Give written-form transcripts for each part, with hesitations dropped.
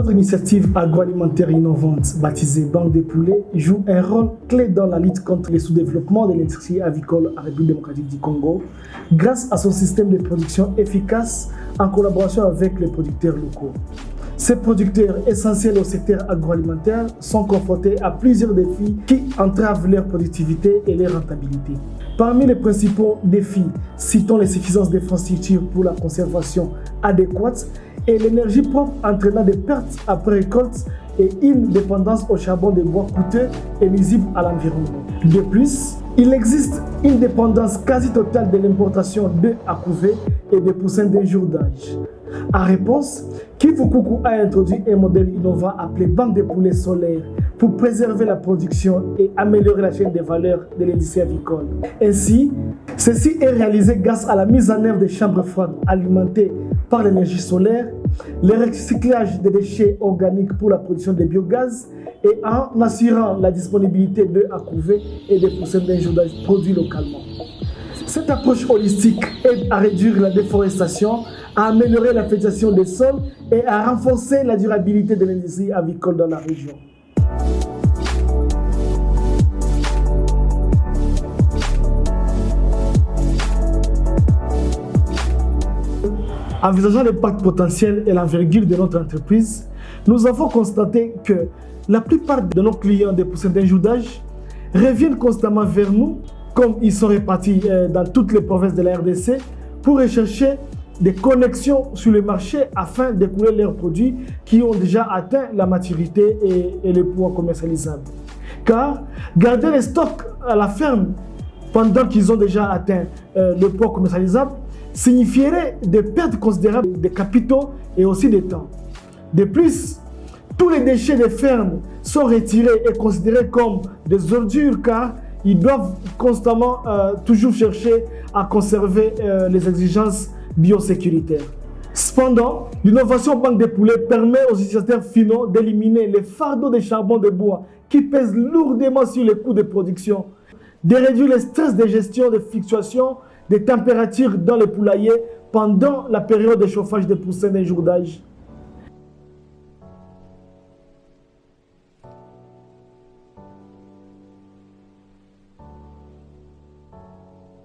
Notre initiative agroalimentaire innovante, baptisée Banque des Poulets, joue un rôle clé dans la lutte contre le sous-développement de l'industrie avicole en République démocratique du Congo, grâce à son système de production efficace en collaboration avec les producteurs locaux. Ces producteurs essentiels au secteur agroalimentaire sont confrontés à plusieurs défis qui entravent leur productivité et leur rentabilité. Parmi les principaux défis, citons l'insuffisance d'infrastructures pour la conservation adéquate et l'énergie propre entraînant des pertes après récolte et une dépendance au charbon de bois coûteux et nuisible à l'environnement. De plus, il existe une dépendance quasi totale de l'importation d'œufs à couver et de poussins d'un jour d'âge. En réponse, Kivukuku a introduit un modèle innovant appelé Banque des Poulets solaires pour préserver la production et améliorer la chaîne de valeur de l'industrie avicole. Ainsi, ceci est réalisé grâce à la mise en œuvre de chambres froides alimentées par l'énergie solaire, le recyclage des déchets organiques pour la production de biogaz et en assurant la disponibilité d'œufs à couver et de poussins d'un jour d'âge produits localement. Cette approche holistique aide à réduire la déforestation, à améliorer la fertilisation des sols et à renforcer la durabilité de l'industrie avicole dans la région. Envisageant l'impact potentiel et l'envergure de notre entreprise, nous avons constaté que la plupart de nos clients des poussins d'un jour d'âge reviennent constamment vers nous, comme ils sont répartis dans toutes les provinces de la RDC, pour rechercher des connexions sur le marché afin d'écouler leurs produits qui ont déjà atteint la maturité et le poids commercialisable. Car garder les stocks à la ferme pendant qu'ils ont déjà atteint le poids commercialisable signifierait des pertes considérables de capitaux et aussi de temps. De plus, tous les déchets des fermes sont retirés et considérés comme des ordures car ils doivent constamment toujours chercher à conserver les exigences biosécuritaires. Cependant, l'innovation Banque des Poulets permet aux utilisateurs finaux d'éliminer les fardeaux de charbon de bois qui pèsent lourdement sur les coûts de production, de réduire le stress de gestion des fluctuations des températures dans les poulaillers pendant la période de chauffage des poussins d'un jour d'âge.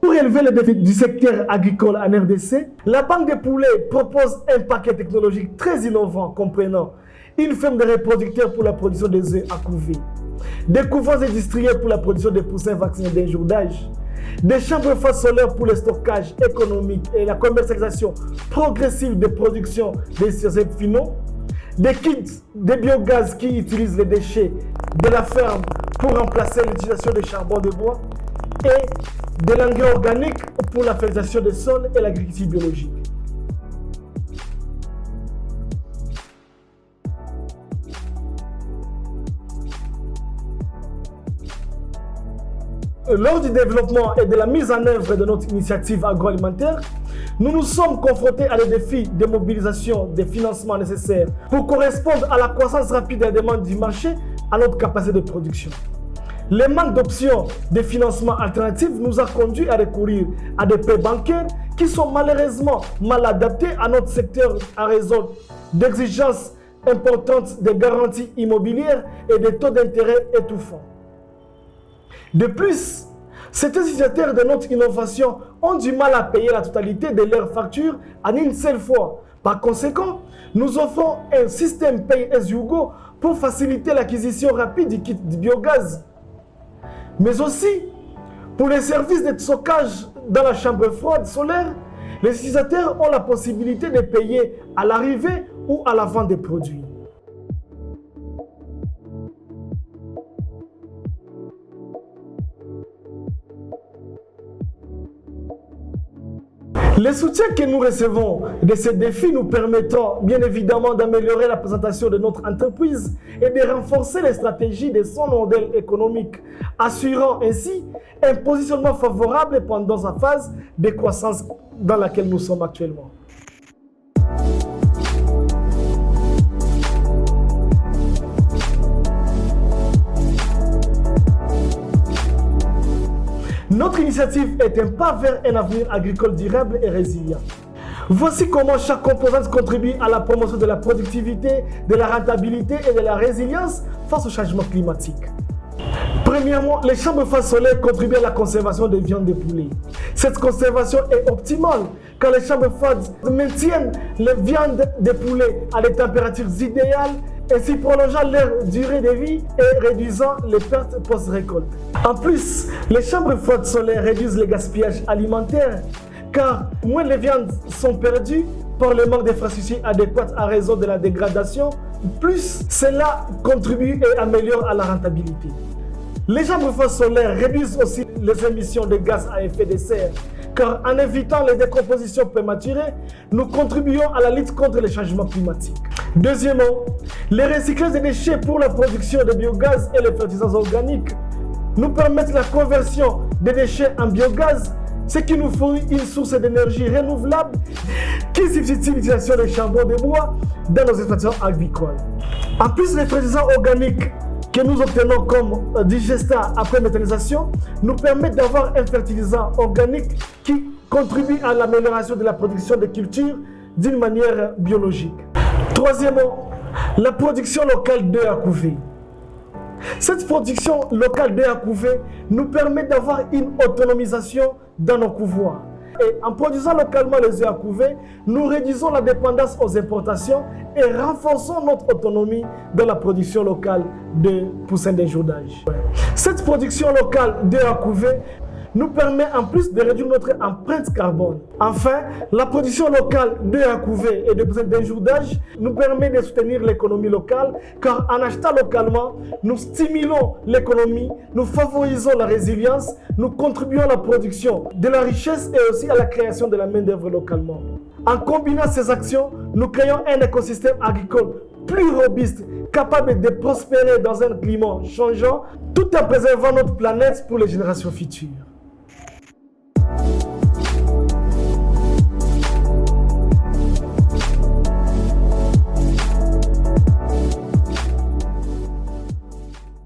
Pour élever les défis du secteur agricole en RDC, la Banque des Poulets propose un paquet technologique très innovant comprenant une ferme de reproducteurs pour la production des œufs à couver, des couvoirs industriels pour la production des poussins vaccinés d'un jour d'âge, des chambres froides solaires pour le stockage économique et la commercialisation progressive des productions des utilisateurs finaux, des kits de biogaz qui utilisent les déchets de la ferme pour remplacer l'utilisation de charbon de bois et de l'engrais organique pour la fertilisation des sols et l'agriculture biologique. Lors du développement et de la mise en œuvre de notre initiative agroalimentaire, nous nous sommes confrontés à des défis de mobilisation des financements nécessaires pour correspondre à la croissance rapide des demandes du marché à notre capacité de production. Le manque d'options de financement alternatifs nous a conduit à recourir à des prêts bancaires qui sont malheureusement mal adaptés à notre secteur à raison d'exigences importantes de garanties immobilières et des taux d'intérêt étouffants. De plus, certains utilisateurs de notre innovation ont du mal à payer la totalité de leurs factures en une seule fois. Par conséquent, nous offrons un système Pay-as-you-go pour faciliter l'acquisition rapide du kit de biogaz. Mais aussi, pour les services de stockage dans la chambre froide solaire, les utilisateurs ont la possibilité de payer à l'arrivée ou à la vente des produits. Les soutiens que nous recevons de ces défis nous permettent bien évidemment d'améliorer la présentation de notre entreprise et de renforcer les stratégies de son modèle économique, assurant ainsi un positionnement favorable pendant sa phase de croissance dans laquelle nous sommes actuellement. Notre initiative est un pas vers un avenir agricole durable et résilient. Voici comment chaque composante contribue à la promotion de la productivité, de la rentabilité et de la résilience face au changement climatique. Premièrement, les chambres froides solaires contribuent à la conservation des viandes de poulet. Cette conservation est optimale car les chambres froides maintiennent les viandes de poulet à des températures idéales, ainsi prolongeant leur durée de vie et réduisant les pertes post-récolte. En plus, les chambres froides solaires réduisent le gaspillage alimentaire car moins les viandes sont perdues par le manque d'infrastructures adéquates à raison de la dégradation, plus cela contribue et améliore à la rentabilité. Les chambres froides solaires réduisent aussi les émissions de gaz à effet de serre, car en évitant les décompositions prématurées, nous contribuons à la lutte contre les changements climatiques. Deuxièmement, les recyclages des déchets pour la production de biogaz et les fertilisants organiques nous permettent la conversion des déchets en biogaz, ce qui nous fournit une source d'énergie renouvelable qui substitue l'utilisation des charbons de bois dans nos exploitations agricoles. En plus, les fertilisants organiques que nous obtenons comme digestat après méthanisation nous permettent d'avoir un fertilisant organique qui contribue à l'amélioration de la production des cultures d'une manière biologique. Troisièmement, la production locale d'œufs à couver. Cette production locale d'œufs à couver nous permet d'avoir une autonomisation dans nos couvoirs. Et en produisant localement les œufs à couver, nous réduisons la dépendance aux importations et renforçons notre autonomie dans la production locale de poussins d'éjourdage. Cette production locale d'œufs à couver nous permet en plus de réduire notre empreinte carbone. Enfin, la production locale d'œufs à couver et de poussins d'éjourdage nous permet de soutenir l'économie locale car en achetant localement, nous stimulons l'économie, nous favorisons la résilience, nous contribuons à la production de la richesse et aussi à la création de la main-d'œuvre localement. En combinant ces actions, nous créons un écosystème agricole plus robuste, capable de prospérer dans un climat changeant, tout en préservant notre planète pour les générations futures.